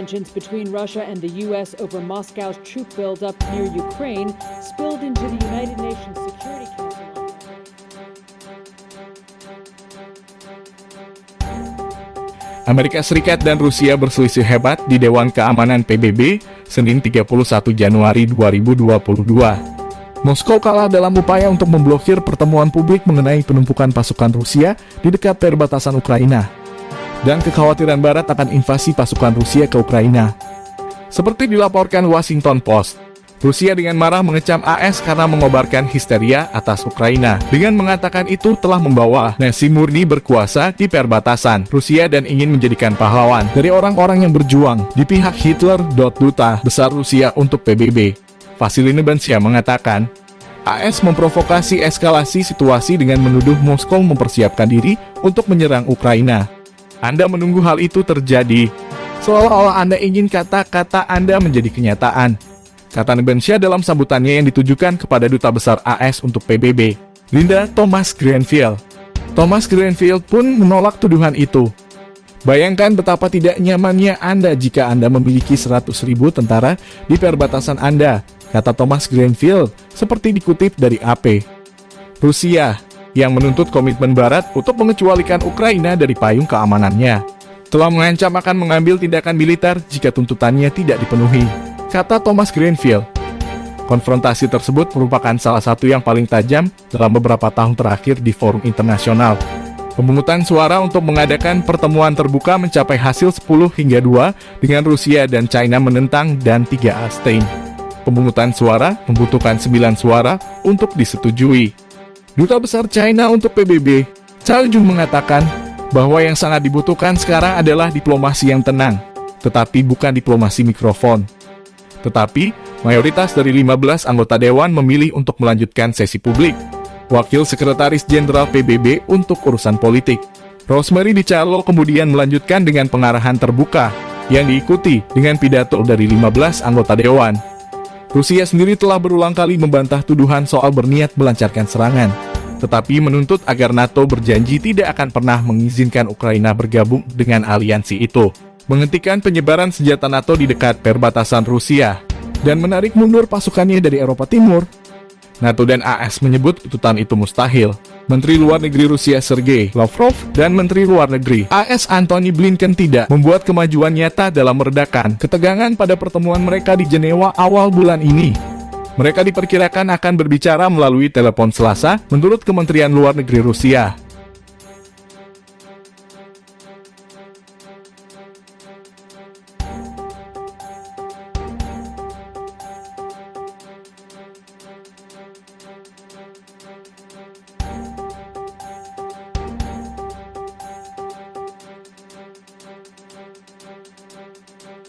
Tensions between Russia and the U.S. over Moscow's troop buildup near Ukraine spilled into the United Nations Security Council. Amerika Serikat dan Rusia berselisih hebat di Dewan Keamanan PBB, Senin 31 Januari 2022. Moskow kalah dalam upaya untuk memblokir pertemuan publik mengenai penumpukan pasukan Rusia di dekat perbatasan Ukraina, dan kekhawatiran Barat akan invasi pasukan Rusia ke Ukraina. Seperti dilaporkan Washington Post, Rusia dengan marah mengecam AS karena mengobarkan histeria atas Ukraina, dengan mengatakan itu telah membawa nasi murni berkuasa di perbatasan Rusia dan ingin menjadikan pahlawan dari orang-orang yang berjuang di pihak Hitler. Duta Besar Rusia untuk PBB, Vasily Nebenzia, mengatakan, AS memprovokasi eskalasi situasi dengan menuduh Moskow mempersiapkan diri untuk menyerang Ukraina. Anda menunggu hal itu terjadi, seolah-olah Anda ingin kata-kata Anda menjadi kenyataan, kata Nebenzia dalam sambutannya yang ditujukan kepada Duta Besar AS untuk PBB, Linda Thomas-Greenfield. Thomas-Greenfield pun menolak tuduhan itu. Bayangkan betapa tidak nyamannya Anda jika Anda memiliki 100.000 tentara di perbatasan Anda, kata Thomas-Greenfield, seperti dikutip dari AP. Rusia, yang menuntut komitmen Barat untuk mengecualikan Ukraina dari payung keamanannya, telah mengancam akan mengambil tindakan militer jika tuntutannya tidak dipenuhi, kata Thomas-Greenfield. Konfrontasi tersebut merupakan salah satu yang paling tajam dalam beberapa tahun terakhir di forum internasional. Pemungutan suara untuk mengadakan pertemuan terbuka mencapai hasil 10 hingga 2 dengan Rusia dan China menentang dan 3 abstain. Pemungutan suara membutuhkan 9 suara untuk disetujui. Duta Besar China untuk PBB, Cao Jun, mengatakan bahwa yang sangat dibutuhkan sekarang adalah diplomasi yang tenang, tetapi bukan diplomasi mikrofon. Tetapi, mayoritas dari 15 anggota Dewan memilih untuk melanjutkan sesi publik. Wakil Sekretaris Jenderal PBB untuk urusan politik, Rosemary DiCarlo, kemudian melanjutkan dengan pengarahan terbuka, yang diikuti dengan pidato dari 15 anggota Dewan. Rusia sendiri telah berulang kali membantah tuduhan soal berniat melancarkan serangan, tetapi menuntut agar NATO berjanji tidak akan pernah mengizinkan Ukraina bergabung dengan aliansi itu, menghentikan penyebaran senjata NATO di dekat perbatasan Rusia, dan menarik mundur pasukannya dari Eropa Timur. NATO dan AS menyebut tuntutan itu mustahil. Menteri Luar Negeri Rusia Sergei Lavrov dan Menteri Luar Negeri AS Antony Blinken tidak membuat kemajuan nyata dalam meredakan ketegangan pada pertemuan mereka di Jenewa awal bulan ini. Mereka diperkirakan akan berbicara melalui telepon Selasa, menurut Kementerian Luar Negeri Rusia.